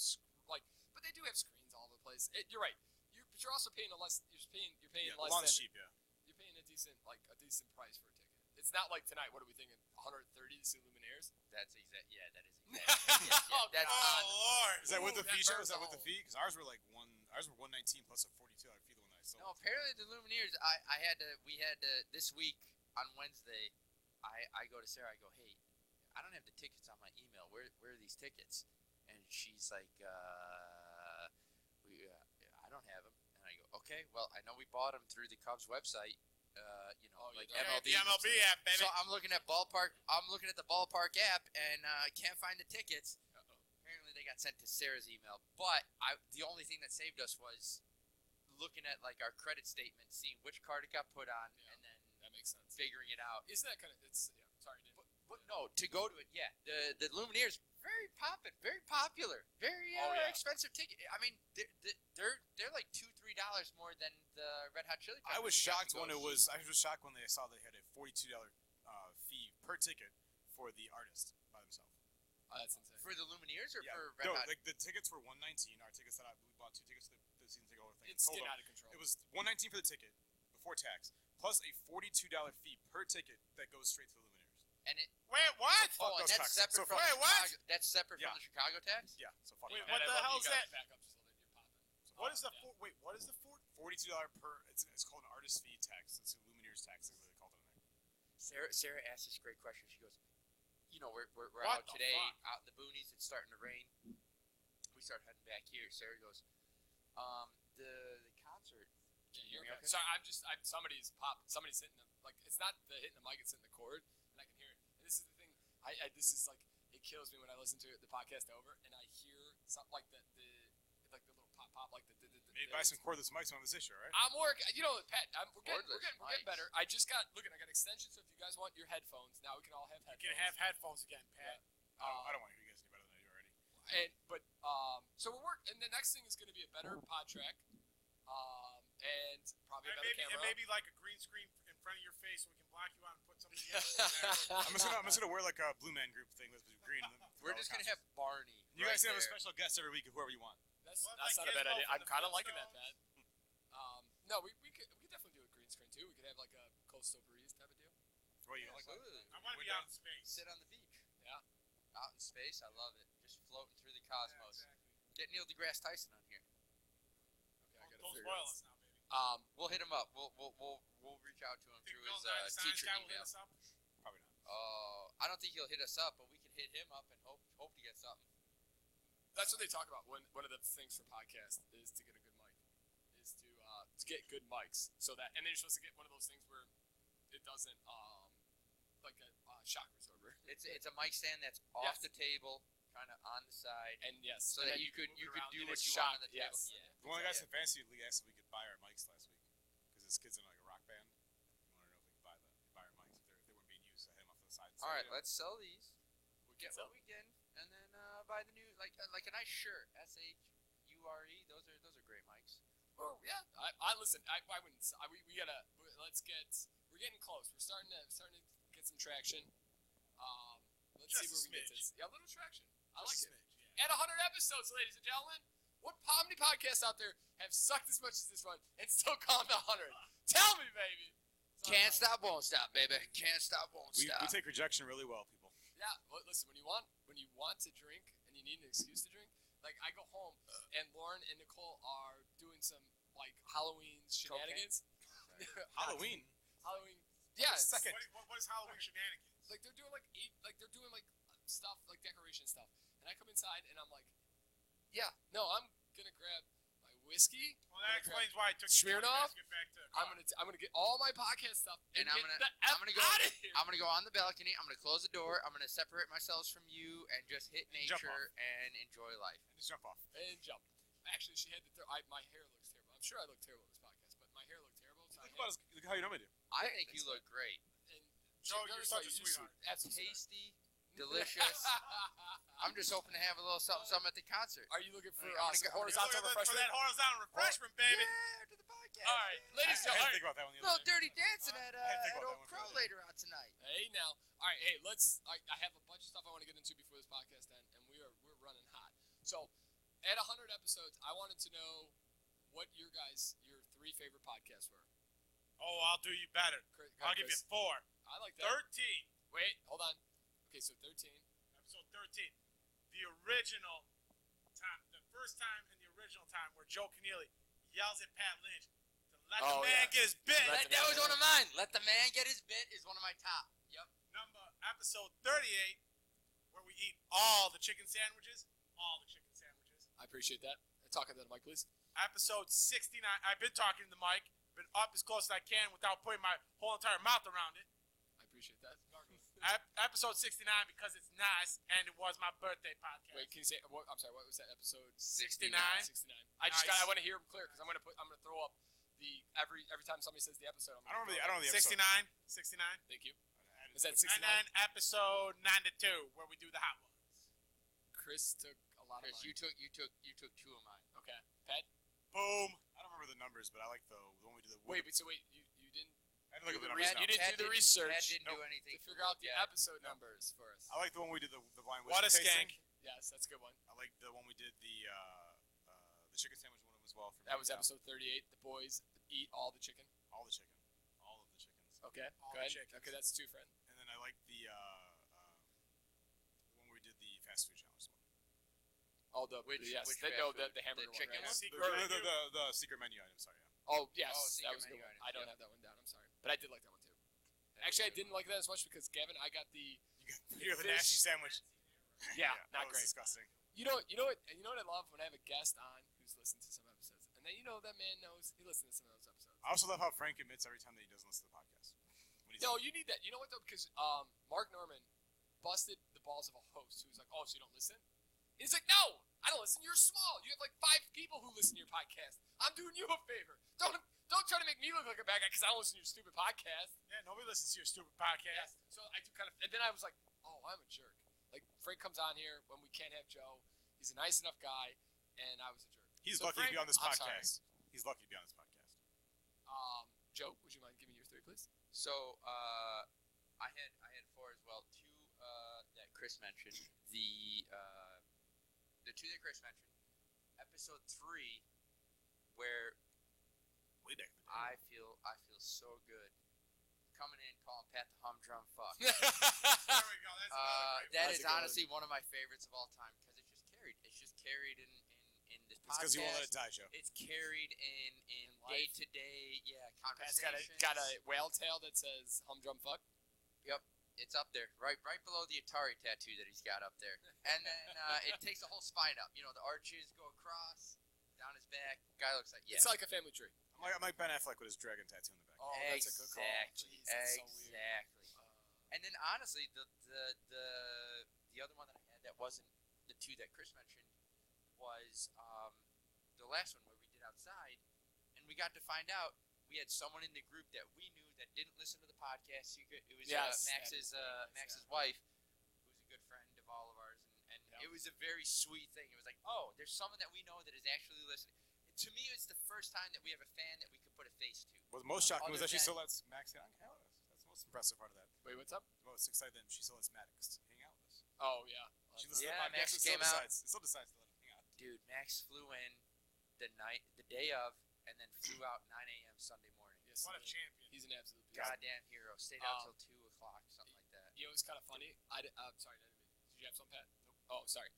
like, but they do have screens all over the place. You're right. But you're also paying less. You're paying Yeah, less the lawn's than cheap, yeah. you're paying a decent price for a ticket. It's not like tonight. What are we thinking? 130 to see Lumineers? That is exactly. Oh, That's Oh, Lord. Is that with the Ooh, fee? that Was that burns with the all. fee? Because ours were like ours were $119 plus a $42 fee the one that I sold. No, apparently the Lumineers. We had to this week on Wednesday. I go to Sarah. I go, hey, I don't have the tickets on my email. Where are these tickets? And she's like, I don't have them. And I go, okay, well, I know we bought them through the Cubs website. Like Yeah, MLB. The MLB app, baby. So I'm looking at ballpark. I'm looking at the ballpark app, and can't find the tickets. Apparently, they got sent to Sarah's email. But the only thing that saved us was looking at like our credit statement, seeing which card it got put on, Yeah. and then That makes sense. figuring it out. Isn't that kind of? It's sorry, dude. But no, to go to it, yeah. The Lumineers very popular, very Oh, yeah. expensive ticket. I mean, they're like $2-3 more than the Red Hot Chili Peppers. I was you got shocked to go when it see. was. I was shocked when they saw they had a $42 fee per ticket for the artist by themselves. Oh, that's insane. For the Lumineers or Yeah, for Red no, Hot? like the tickets were $119. Our tickets that we bought 2 tickets to the season ticket over thing. It's sold getting them. out of control. It was $119 for the ticket before tax, plus a $42 fee per ticket that goes straight to the Lumineers. And it. Wait, what? Oh, and those that's taxes. separate So from wait, the what? Chicago, that's separate Yeah. from the Chicago tax. Yeah, so fuck Wait, that. what And the I love hell you is gotta that? Back up just a little bit. You're popping. What is the Yeah. wait? What is the $42 per. It's called an artist fee tax. It's a Lumineers tax. Is what they called it in there. Sarah asked this great question. She goes, we're What out the today, fuck? out in the boonies. It's starting to rain. We start heading back here. Sarah goes, the concert. Can you hear me okay? Sorry, somebody's hitting the like. It's not the hitting the mic. It's hitting the cord, and I can hear it. And this is the thing. This is like it kills me when I listen to the podcast over and I hear something like the little pop like the. Maybe buy some cordless mics on this issue, right? I'm working. Pat, we're getting Cordless better. I just got extensions. So if you guys want your headphones, now we can all have You headphones. can have headphones again, Pat. I don't want to hear you guys any better than I do already. So we're working. And the next thing is going to be a better pod track, and probably a And better maybe, camera. and maybe like a green screen in front of your face so we can block you out and put some of the yellow in there. I'm just gonna wear like a Blue Man Group thing with green. We're just gonna have Barney. You guys can have a there. special guest every week of whoever you want. That's What, not like a bad Gizmo idea. from I'm the kind of liking that, Flintstones? Pat. No, we could definitely do a green screen too. We could have like a coastal breeze type of deal. Well, you know, like Absolutely. I want to be out in space. Sit on the beach. Yeah. Out in space, I love it. Just floating through the cosmos. Yeah, exactly. Get Neil deGrasse Tyson on here. Okay, I gotta Don't figure spoil this. us now, baby. We'll hit him up. We'll reach out to him Think through Bill his Nye, the science teacher guy, will hit email. us up? probably not. Oh, I don't think he'll hit us up, but we can hit him up and hope to get something. That's what they talk about. One of the things for podcast is to get a good mic, is to get good mics, so that and then you're supposed to get one of those things where it doesn't like a shock absorber. It's a mic stand that's off Yes. the table, kind of on the side, And yes, so and that then you could move it around do and what it's you shock. want on the table. Yes. Yeah. The one of the guys in Fantasy League asked if we could buy our mics last week because his kid's in like a rock band. He wanted to know if we could buy our mics if they weren't being used. I had them off to the side. So, All right, yeah. let's sell these. We Get can what we can, and then buy the new like a nice shirt. SHURE. Those are great mics. Well, yeah. I listen. I wouldn't. We gotta. Let's get. We're getting close. We're starting to get some traction. see Just where we a get this. Yeah, a little traction. I like Just it. a smidge, yeah. At 100 episodes, ladies and gentlemen, how many podcasts out there have sucked as much as this one and still gone to 100? Tell me, baby. Can't stop, won't stop, baby. Can't stop, won't We stop. take rejection really well, people. Yeah, well, listen, when you want to drink and you need an excuse to drink, like I go home and Lauren and Nicole are doing some like Halloween shenanigans. Halloween. Halloween. Yeah. it's- Second. What is Halloween shenanigans? Like they're doing like stuff like decoration stuff, and I come inside and I'm like, yeah, no, I'm gonna grab my whiskey. Well, that explains why it took Smirnoff? to get back to the I'm gonna get all my podcast stuff and, And I'm get gonna- the I'm F gonna go- out of here. I'm gonna go on the balcony. I'm gonna close the door. I'm gonna separate myself from you and just hit Jump nature and enjoy life. Just jump off. And jump. Actually, she had my hair looks terrible. I'm sure I look terrible in this podcast, but my hair looked terrible. So Look how you normally do. I think you look great. And Joe, she you're noticed such I a used sweetheart. to. Absolutely. Tasty, delicious. I'm just hoping to have a little something at the concert. Are you looking for I'm gonna some go- horizontal For refreshment? that horizontal refreshment, baby. Yeah, to the podcast. All right, ladies and I had to gentlemen. think about that one the A little other day. dirty dancing at I had to think about Old that one Crow the other day. later on tonight. Hey now. All right, hey, I have a bunch of stuff I want to get into before this podcast ends, and we're running hot. So, at 100 episodes, I wanted to know what your 3 favorite podcasts were. Oh, I'll do you better. I'll give you 4. I like that. 13. Wait, hold on. Okay, so 13. Episode 13. The original time, the first time and the original time where Joe Keneally yells at Pat Lynch to let Oh, the man yeah. get his bit. That was one of mine. Let the man get his bit is one of my top. Yep. Episode 38, where we eat all the chicken sandwiches. All the chicken sandwiches. I appreciate that. Talking to the mic, please. Episode 69. I've been talking to the mic, been up as close as I can without putting my whole entire mouth around it. I appreciate that. Episode 69 because it's nice and it was my birthday podcast. Wait, can you say? I'm sorry. What was that episode? 69. 69. I want to hear them clear because I'm gonna throw up the every time somebody says the episode. I don't know the episode. 69. 69. Thank you. Was that 69? And then episode 92 where we do the hot ones. Chris took a lot of Chris, mine. you took 2 of mine. Okay. Pat. Boom. I don't remember the numbers, but I like the one we did. Wait. You didn't. I didn't look at the Pat, numbers. you now. didn't do the research Pat didn't do to anything figure out the Yeah. episode numbers for us. I like the one we did the blind whiskey What a tasting. skank. Yes, that's a good one. I like the one we did the chicken sandwich one as well. For That was me. episode 38. The boys eat all the chicken. All the chicken. All of the chickens. Okay. All Go the ahead. chickens. Okay, that's 2, friend. And then I like the one where we did the fast food challenge one. Oh, the Which yes, fast the food? hamburger The chicken one. one? Secret The, menu. the secret menu item. Sorry. Yeah. Oh yes, Oh, that secret was a good menu one. items, I don't yep. have that one down. I'm sorry, but I did like that one too. Actually, I didn't like that as much because Gavin, I got the You got the nasty sandwich. yeah, that not was great. disgusting. You know what I love when I have a guest on who's listened to some episodes, and then that man knows he listened to some of those episodes. I also love how Frank admits every time that he doesn't listen to the podcast. When he's No, you need that. You know what though? Because Mark Norman busted the balls of a host who's like, "Oh, so you don't listen?" And he's like, "No, I don't listen. You're small. You have like 5 people who listen to your podcast. I'm doing you a favor. Don't try to make me look like a bad guy because I don't listen to your stupid podcast." Yeah, nobody listens to your stupid podcast. So I do kind of, and then I was like, "Oh, I'm a jerk." Like Frank comes on here when we can't have Joe. He's a nice enough guy, and I was a jerk. He's So lucky Frank, to be on this I'm sorry. podcast. He's lucky to be on this podcast. Joe, would you mind giving your 3, please? So I had 4 as well. 2 that Chris mentioned. The 2 that Chris mentioned. Episode 3, where Way back in the day. I feel so good coming in calling Pat the humdrum fuck. There we go. That's another great That That's is a good honestly one of my favorites of all time because it's just carried in this It's because you won't let it podcast. die, Joe. It's carried in In day life. to day, Pat's conversations. got a whale tail that says humdrum fuck. It's up there, right below the Atari tattoo that he's got up there, and then it takes the whole spine up. You know, the arches go across down his back. Guy looks like It's like a family tree. I'm like Ben Affleck with his dragon tattoo in the back. Oh, that's a good call. Exactly. Jeez, that's so weird. Exactly. And then honestly, the other one that I had that wasn't the 2 that Chris mentioned was the last one where we did outside, and we got to find out we had someone in the group that we knew that didn't listen to the podcast. It was Yes, Max's that is Max's wife, who's a good friend of all of ours, and Yeah. it was a very sweet thing. It was like, oh, there's someone that we know that is actually listening. To me, it's the first time that we have a fan that we could put a face to. What's most shocking was Other that she than- still lets Max hang out with us. That's the most impressive part of that. Wait, what's up? I'm most excited that she still lets Maddox hang out with us. Oh yeah. She listens Yeah, to the podcast Max and still came out. decides to let him hang out. Dude, Max flew in the day of, and then flew out 9 a.m. Sunday morning. Yes, What a he did. champion. He's an absolute beast. Goddamn hero. Stayed out till 2 o'clock, something like that. You know, it's kind of funny. Sorry, did you have some, Pat? Nope. Oh, sorry.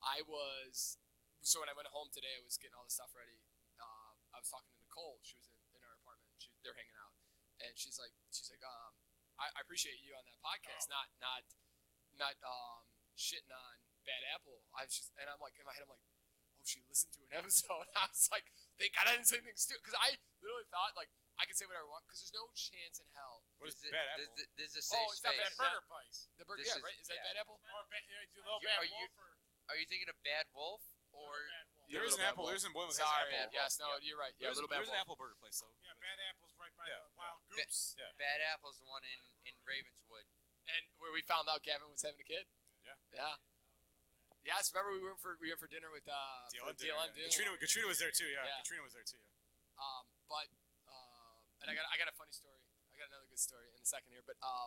I was so when I went home today, I was getting all the stuff ready. I was talking to Nicole. She was in our apartment. They're hanging out, and she's like, I appreciate you on that podcast. Not shitting on Bad Apple. And I'm like in my head, I'm like, oh, she listened to an episode. I was like, thank God I didn't say anything stupid, because I literally thought like I could say whatever I want, because there's no chance in hell. What is Bad Apple? This is a safe it's not space. Bad Burger place. The burger, This yeah, is- right? Is that yeah. Bad Apple? Or little You- bad are you- wolf or Are you thinking of Bad Wolf or? bad wolf. There is an Bad Apple. Wolf. There's an one with Sorry. Apple. Yes. No. You're right. Yeah. There's Little Bad an Wolf. Apple burger place though. Yeah, Bad Apple's right by Yeah. the Wild Goose. Yeah. Bad Apple's the one in Ravenswood. And where we found out Gavin was having a kid. Yeah. Yeah. Yes. Remember we went for dinner with DLN DLN. dinner. Katrina was there too. Yeah. Yeah. Katrina was there too. Yeah. And I got a funny story. I got another good story in a second here. But I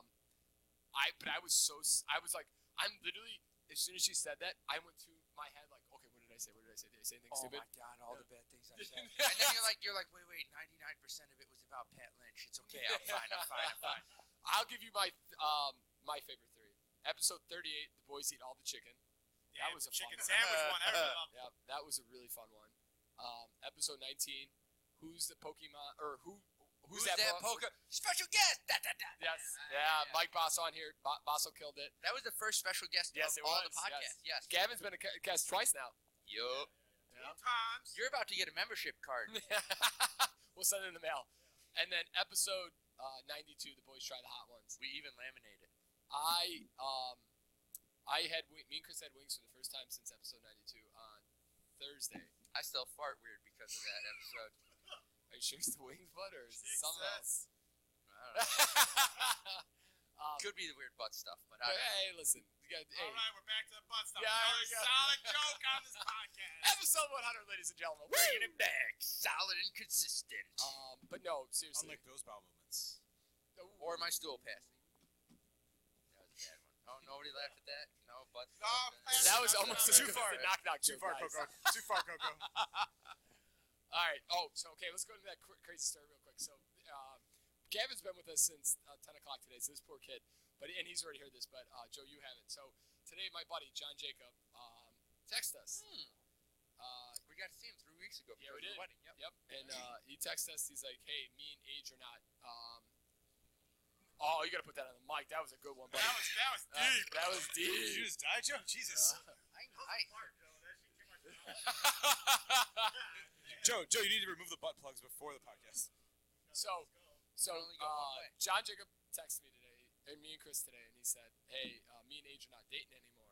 was like, I'm literally, as soon as she said that, I went to my head like, okay, what did I say? What did I say? Did I say anything stupid? my God! All the bad things I said. And And then you're like, wait, 99% of it was about Pat Lynch. It's okay. I'm fine. I'll give you my favorite three. Episode 38, the boys eat all the chicken. Yeah, That was a chicken fun one. sandwich one. Everyone loved. Yeah, that was a really fun one. Episode 19, who's the Pokemon or who's that? poker? Special guest. Da, da, da. Yes, yeah, Mike Boss on here. Basso killed it. That was the first special guest Yes, of it all was, the podcasts. Yes. Gavin's been a guest twice now. Yup. Yeah. Times. You're about to get a membership card. We'll send it in the mail. And then episode 92, the boys try the hot ones. We even laminated. Me and Chris had wings for the first time since episode 92 on Thursday. I still fart weird because of that episode. Are you sure it's the wings, bud, or is it something else? I don't know. Could be the weird butt stuff, but I But don't know. hey, listen. You got, hey, All right, we're back to the butt stuff. Yeah, Another there we go. solid joke on this podcast. episode 100, ladies and gentlemen. Bringing it back, solid and consistent. But no, seriously. Unlike those bowel movements. Or my stool passing. That was a bad one. Oh, nobody laughed at that? No, but That was almost Too as far. good as the knock-knock Too joke, far, guys. Coco. Too far, Coco. All right. Oh, so okay, let's go to that crazy story real quick. So, Gavin's been with us since 10 o'clock today. So this poor kid, and he's already heard this, but Joe, you haven't. So today, my buddy John Jacob texted us. we got to see him 3 weeks ago. Yeah, we because of did. the wedding. Yep. And he texted us. He's like, "Hey, me and Age are not." Oh, you gotta put that on the mic. That was a good one, buddy. That was deep. That was Did you deep. just die, Joe? Jesus. Joe, you need to remove the butt plugs before the podcast. So Only go one way. John Jacob texted me today, and me and Chris today, and he said, "Hey, me and Age are not dating anymore."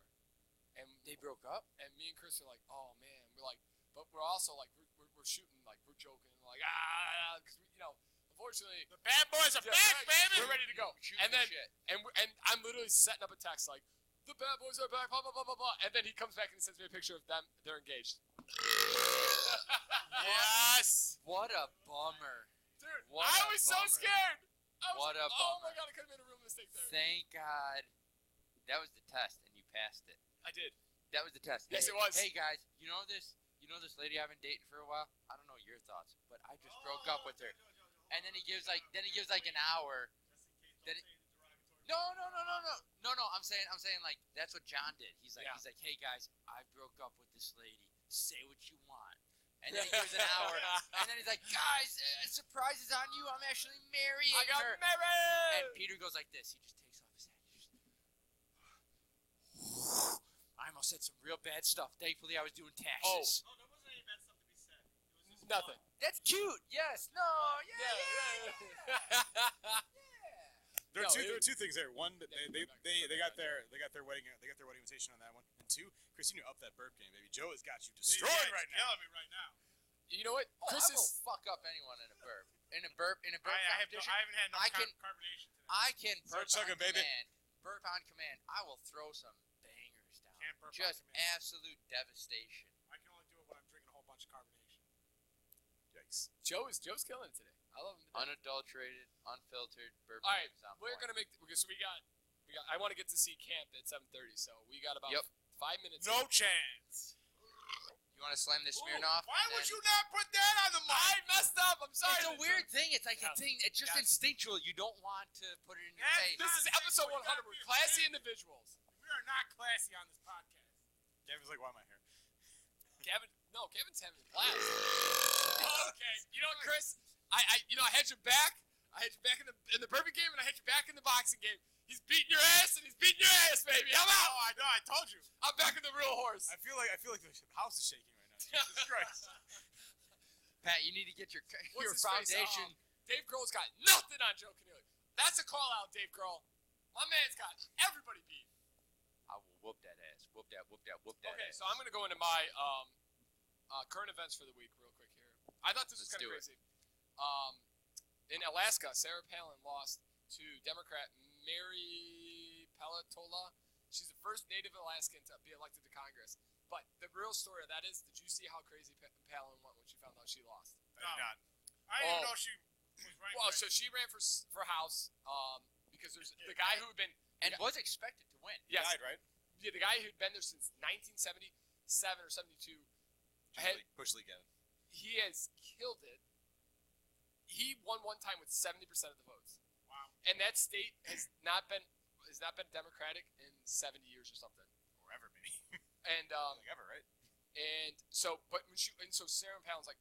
And They broke up? And me and Chris are like, "Oh man," we're like, but we're also like, we're shooting, like we're joking, we're like because unfortunately, The bad boys are yeah, back, baby. we're ready to go. Shooting And then the shit. and I'm literally setting up a text like, "The bad boys are back," blah blah blah blah blah, and then he comes back and sends me a picture of them. They're engaged. Yes. What a bummer. Dude, What I a was so bummer. scared. What a Oh my bummer. god, I could have made a real mistake there. Thank God. That was the test, and you passed it. I did. That was the test. Yes, Hey- it was. Hey, guys, you know this lady I've been dating for a while? I don't know your thoughts, but I just broke up with her. And then he gives like an hour. Then it, no. I'm saying like that's what John did. He's like, Yeah. hey guys, I broke up with this lady. Say what you want. And then he gives an hour. And then he's like, guys, surprise is on you. I'm actually marrying I got her. married. And Peter goes like this. He just takes off his hat. He just, I almost said some real bad stuff. Thankfully, I was doing taxes. Oh, there wasn't any bad stuff to be said. It was just Nothing. That's cute. Yes. No. Yeah. There No, are two things there. One, that they got their wedding invitation on that one, and two, Chris, you need to up that burp game, baby. Joe has got you destroyed right now. Killing me right now. You know what? Oh, Chris I will is. fuck up anyone in a burp. In a burp I competition. haven't had no I can- carbonation today. I can burp Start chugging, on baby. command. Burp on command. I will throw some bangers down. Can't burp on Just command. absolute devastation. I can only do it when I'm drinking a whole bunch of carbonation. Yikes. Joe's killing it today. I love him. Today. Unadulterated, unfiltered burp. All right, games on we're point. gonna make. So we got I want to get to see camp at 7:30, so we got about Yep. 5 minutes. No chance. You want to slam this Ooh, Smirnoff? Why and would then- you not put that on the mic? I messed up. I'm sorry. It's a weird thing. It's like Yeah. a thing. It's just Yeah. instinctual. You don't want to put it in your Yeah, face. This is episode 100. We're classy individuals. We are not classy on this podcast. Gavin's like, why am I here? Kevin's having a blast. Okay, you know what, Chris? I had your back. I had your back in the bourbon game, and I had your back in the boxing game. He's beating your ass, and he's beating your ass, baby. I'm out. Oh, I know. I told you. I'm back in the real horse. I feel like the house is shaking right now. Jesus Christ. Pat, you need to get your What's his face? foundation. Dave Grohl's got nothing on Joe Canelli. That's a call out, Dave Grohl. My man's got everybody beat. I will whoop that ass. Whoop that Okay, ass. so I'm gonna go into my current events for the week real quick here. I thought this was Let's kind of do it. crazy. In Alaska, Sarah Palin lost to Democrat Mary Peltola. She's the first Native Alaskan to be elected to Congress. But the real story of that is, did you see how crazy Palin went when she found out she lost? I did not. I didn't even know she was right. Well, so she ran for House because there's the guy who had been And was expected to win. yes, Died, right? yeah, the guy who'd been there since 1977 or 72. Bush League, Gavin. He has killed it. He won one time with 70% of the votes, Wow. and that state has not been Democratic in 70 years or something. Or ever, maybe. And Like ever, right? and so Sarah Palin's like,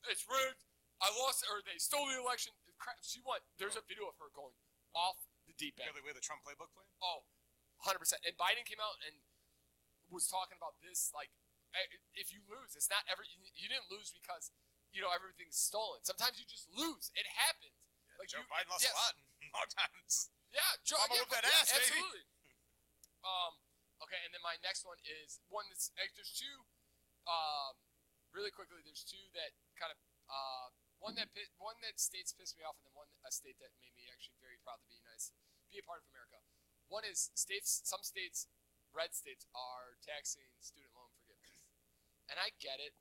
it's rigged. I lost, or they stole the election. Crap, she won. There's a video of her going off the deep end. We have the Trump playbook playing? Oh, 100%. And Biden came out and was talking about this, like, if you lose, it's not ever, you didn't lose because, everything's stolen. Sometimes you just lose. It happens. Yeah, Like Joe Biden lost yes. a lot in long times. Yeah, Joe, I'ma yeah, whip that yeah, ass, baby. absolutely. Okay, and then my next one is one that's, there's two, really quickly, there's two that kind of, one that states pissed me off, and then a state that made me actually very proud to be a part of America. One is some states, red states, are taxing student loan forgiveness. And I get it.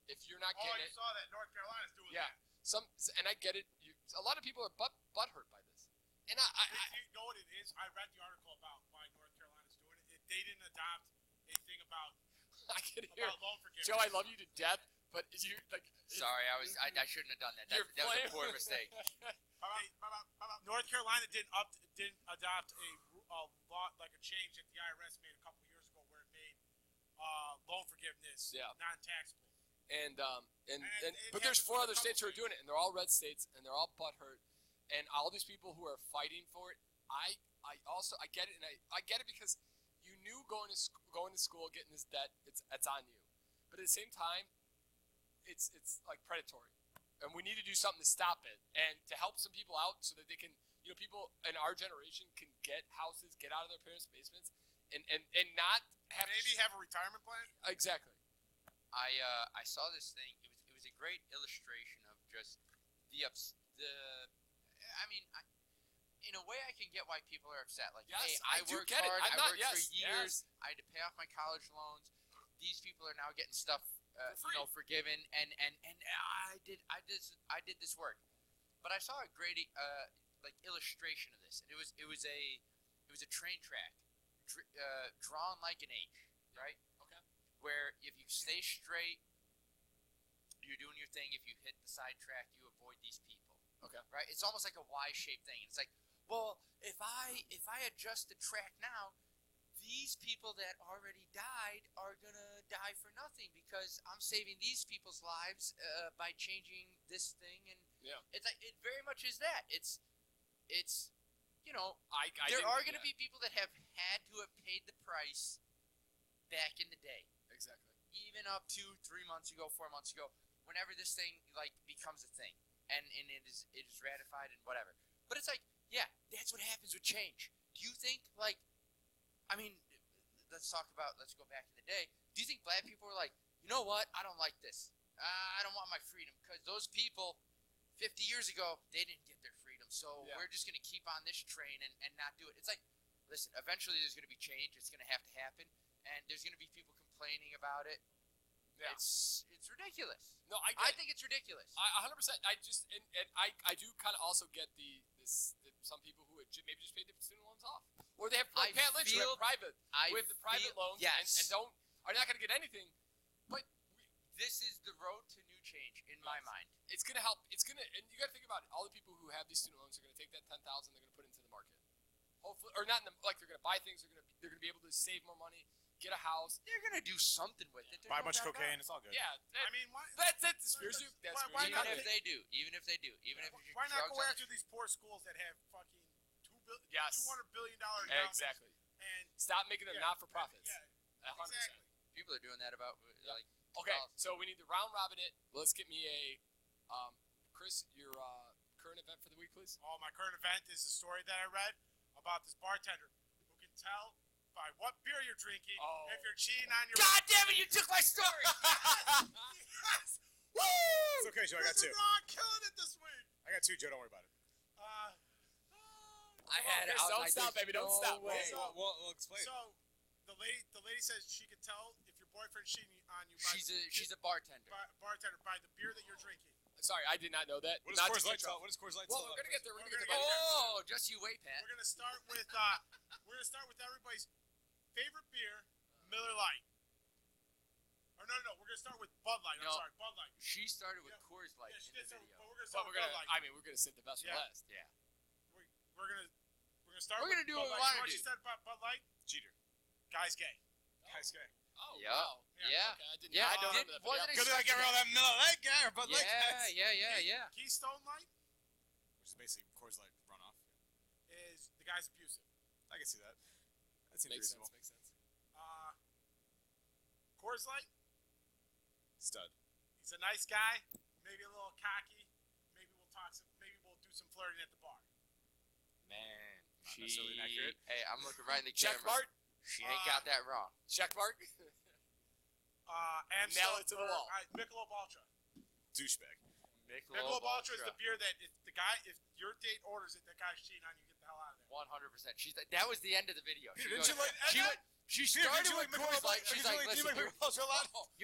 If you're not Oh, getting you it, saw that North Carolina's doing yeah. that. And I get it. A lot of people are butthurt by this. And You know what it is? I read the article about why North Carolina's doing it. They didn't adopt anything about I can hear, loan forgiveness. Joe, I love you to death, but you like. Sorry, I shouldn't have done that. That was a poor mistake. North Carolina didn't adopt a law, like a change that the IRS made a couple years ago, where it made loan forgiveness non-taxable. But there's 4 other states who are doing it, and they're all red states, and they're all butthurt, and all these people who are fighting for it. I get it, and I get it because you knew going to school, getting this debt, it's on you, but at the same time, it's like predatory, and we need to do something to stop it, and to help some people out so that they can, people in our generation can get houses, get out of their parents' basements, and not have Maybe have a retirement plan. exactly. I saw this thing. It was a great illustration of just in a way I can get why people are upset. Like, Yes, hey, I I do worked get it. hard. I'm I not- worked yes, for years. yes. I had to pay off my college loans. These people are now getting stuff, For free. forgiven, and I did this work. But I saw a great illustration of this, and it was a train track drawn like an H, right? Okay. Where if you stay straight, you're doing your thing. If you hit the sidetrack, you avoid these people. Okay. Right? It's almost like a Y-shaped thing. It's like, well, if I adjust the track now, these people that already died are gonna die for nothing because I'm saving these people's lives by changing this thing, and Yeah. it's like it very much is that. It's I there didn't are do going to that. be people that have had to have paid the price back in the day, Exactly. even up to 3 months ago, 4 months ago, whenever this thing becomes a thing, and it is ratified and whatever. But it's like, yeah, that's what happens with change. Do you think let's go back in the day. Do you think black people were like, you know what? I don't like this. I don't want my freedom because those people 50 years ago, they didn't get their freedom. So Yeah. we're just going to keep on this train and not do it. It's like, listen, eventually there's going to be change. It's going to have to happen. And there's going to be people complaining about it. Yeah. It's ridiculous. No, I think it's ridiculous. 100%. I just and I do kind of also get the some people who had maybe just paid their student loans off, Or they have like Pat Lynch, who have private. We have the private loans and are not going to get anything. But this is the road to new change in my mind. It's going to help. It's going to, and you got to think about it. All the people who have these student loans are going to take that $10,000. They're going to put it into the market. Hopefully, or not in the, like they're going to buy things. They're going to be able to save more money, get a house. They're going to do something with it. Buy a bunch of cocaine. It's all good. Yeah. I mean, why? That's Spears. Why not? Even if they do. Even if why not go after these poor schools that have fucking $200 billion endowments? Exactly. And stop making them not for profits. Yeah, 100%. exactly. People are doing that about like. Okay, so we need to round robin it. Let's get me a, Chris, your current event for the week, please. Oh, my current event is a story that I read about this bartender who can tell by what beer you're drinking if you're cheating on your. God damn it! You took my story. Yes. Woo! It's okay, Joe. I got two. Ron killing it this week. I got two, Joe. Don't worry about it. I had it. Don't stop, baby. Don't stop. Way. We'll explain. So the lady says she can tell if your boyfriend's cheating on you. She's a bartender. Bartender by the beer that you're drinking. Sorry, I did not know that. What does Coors Light tell? What does Coors Light tell? Well, we're gonna get there. Oh, just you wait, Pat. We're gonna start with everybody's favorite beer, Miller Lite. Or no, we're gonna start with Bud Light. No. I'm sorry, Bud Light. She started with Coors Light Yeah, she in the did. video. But we're gonna start with Bud Light. we're gonna save the best for last. Yeah. We're gonna start. We're gonna do Bud what we Light. wanna What do. she said about Bud Light? Cheater. Guy's gay. Guy's gay. Oh, Yeah. wow. Yeah. Okay, I didn't. Yeah, I don't remember that. wasn't Because I get around that Miller Lite guy or Bud Light guy. Yeah. Keystone Light Which is basically Coors Light runoff. is the guy's abusive. I can see that. That seems Makes reasonable. sense. Coors Light, Stud. he's a nice guy, maybe a little cocky. Maybe we'll do some flirting at the bar. Man, Not necessarily inaccurate. Hey, I'm looking right in the Check camera. mark. She ain't got that wrong. Check mark. Amstel Nail it to the wall. Michelob Ultra. Douchebag. Michelob Ultra is the beer that if your date orders it, that guy's cheating on you, get the hell out of there. 100%. That was the end of the video. She Didn't goes- you like? She started with Coors Light. She's like, listen, you're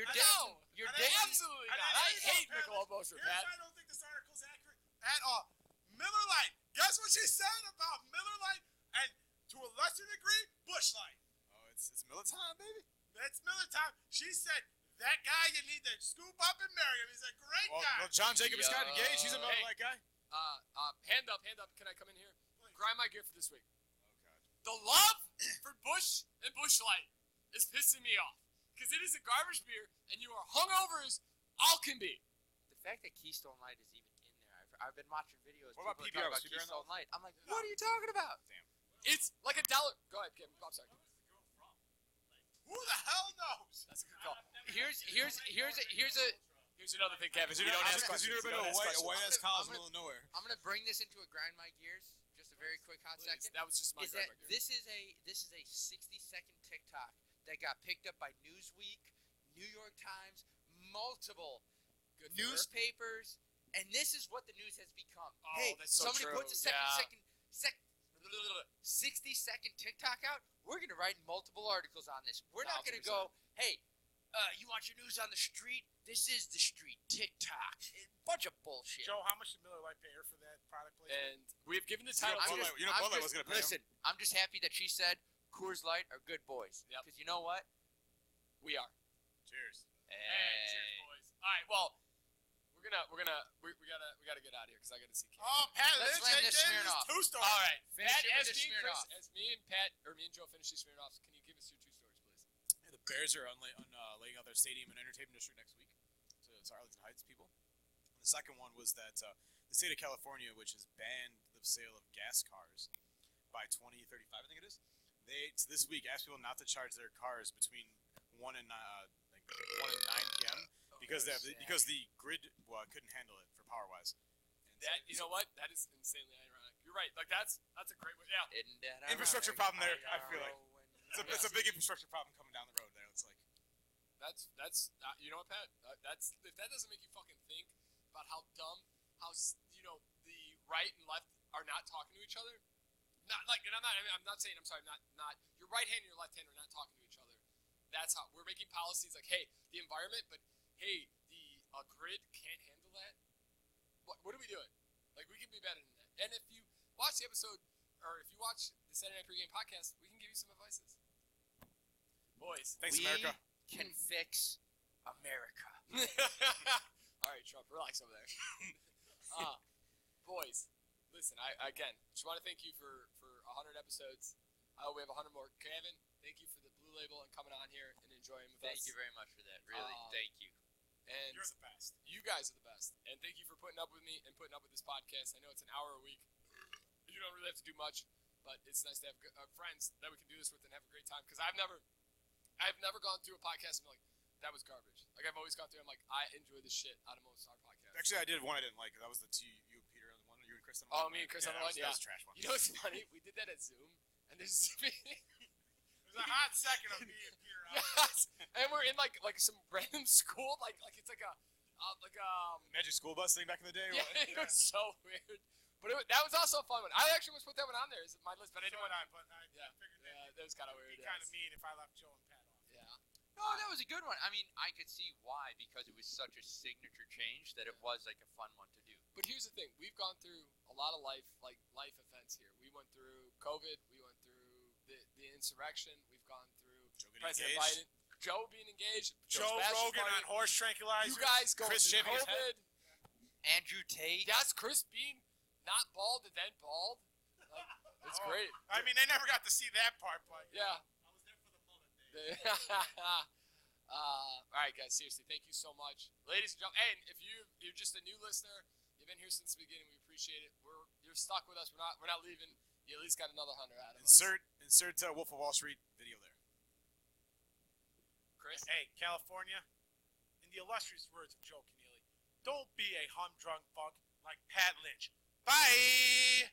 I dating. know. You're I dating. Absolutely I not. didn't I say hate that. Michelob Ultra, Here's Pat. why I don't think this article's accurate at all. Miller Lite. Guess what she said about Miller Lite and to a lesser degree, Busch Light. Oh, it's Miller time, baby. That's Miller time. She said that guy you need to scoop up and marry him. He's a great guy. Well, John Jacob is kind of engaged. He's a Miller Hey. Lite guy. Hand up. Can I come in here? Please. Grind my gear for this week. Oh God. The love for Busch and Busch Light is pissing me off because it is a garbage beer and you are hungover as all can be. The fact that Keystone Light is even in there. I've been watching videos. What about people are PBR? talking Was PBR in Keystone Light. I'm like, what are you talking about? It's like $1. Go ahead, Kim. I'm sorry. Who the hell knows? That's a good call. Here's another thing, Kevin. Because You don't ask you've questions. never been You to don't ask a white ass questions. college in the middle of nowhere. I'm gonna bring this into a grind my gears. Just a very quick hot Please, second. that was just my Is that grind my gear. this is a 60-second TikTok that got picked up by Newsweek, New York Times, multiple Good for her. newspapers, and this is what the news has become. Oh, Hey, that's so somebody true. puts a 60-second TikTok out. We're gonna write multiple articles on this. We're not gonna 1000%. go, hey, you want your news on the street? This is the street. TikTok. Bunch of bullshit. Joe, how much did Miller Lite pay her for that product placement? And we've given the title Bud to Light- you know Bud Light was gonna pay him. Listen, I'm just happy that she said Coors Light are good boys. Yep. Because you know what? We are. Cheers. Hey, cheers, boys. All right, well, we gotta get out of here because I gotta see Kim. Oh, Pat, Let's Lynch, slam they this gave Smirnoff. us 2 stories. All right, Finish Pat, it with the Smirnoff. as me and Joe finish these Smirnoffs, can you give us your 2 stories, please? Yeah, the Bears are laying out their stadium and entertainment district next week to Arlington Heights people. And the second one was that the state of California, which has banned the sale of gas cars by 2035, I think it is. They this week asked people not to charge their cars between 1 and 9 p.m. because the grid couldn't handle it for power wise. That you know what? That is insanely ironic. You're right. Like that's a great way. Yeah. Isn't that Infrastructure ironic? problem there, I feel like. It's a big infrastructure problem coming down the road there. It's like That's you know what, Pat? That's if that doesn't make you fucking think about how dumb, the right and left are not talking to each other. Not like, and I'm not saying. I'm sorry. Not your right hand and your left hand are not talking to each other. That's how we're making policies. Like, hey, the environment, but hey, the grid can't handle that. What are we doing? Like, we can be better than that. And if you watch the episode or if you watch the Saturday Night Pregame podcast, we can give you some advices. Boys. Thanks, we America. can fix America. All right, Trump, relax over there. Boys, listen, I just want to thank you for 100 episodes. I hope we have 100 more. Kevin, thank you for the Blue Label and coming on here and enjoying with us. Thank you very much for that. Really, thank you. And You're the best. you guys are the best. And thank you for putting up with me and putting up with this podcast. I know it's an hour a week. You don't really have to do much, but it's nice to have friends that we can do this with and have a great time. Because I've never gone through a podcast and been like, that was garbage. Like, I've always gone through and I'm like, I enjoy the shit out of most of our podcasts. Actually, I did one I didn't like. That was the two you and Peter on the one. You and Chris on the Oh, one. me and Chris on the that one? was, Yeah. That was a trash one. You know what's funny? We did that at Zoom, and there's There's a hot second of me and Peter. yes, and we're in like some random school, like it's like a Magic School Bus thing back in the day. yeah, it was so weird. But that was also a fun one. I actually almost put that one on there as my list, but I didn't want to. I figured Yeah, that was kind of weird. it'd be kind of mean if I left Joe and Pat off. Yeah. No, that was a good one. I mean, I could see why, because it was such a signature change that it was like a fun one to do. But here's the thing: we've gone through a lot of life events here. We went through COVID. We went through the insurrection. We've gone through Joe getting President engaged. Biden, Joe being engaged, Joe Joe's bachelor Rogan party, on horse tranquilizers. you guys going Chris through shaving his COVID. Andrew Tate. Yes, Chris being not bald and then bald. Like, it's Oh, great. I mean, they never got to see that part, but Yeah. I was there for the mullet day. All right, guys. Seriously, thank you so much, ladies and gentlemen. And if you're just a new listener, you've been here since the beginning. We appreciate it. You're stuck with us. We're not leaving. You at least got another 100 out of us. Insert Wolf of Wall Street video there. Chris. hey, California, in the illustrious words of Joe Keneally, don't be a humdrum funk like Pat Lynch. Bye!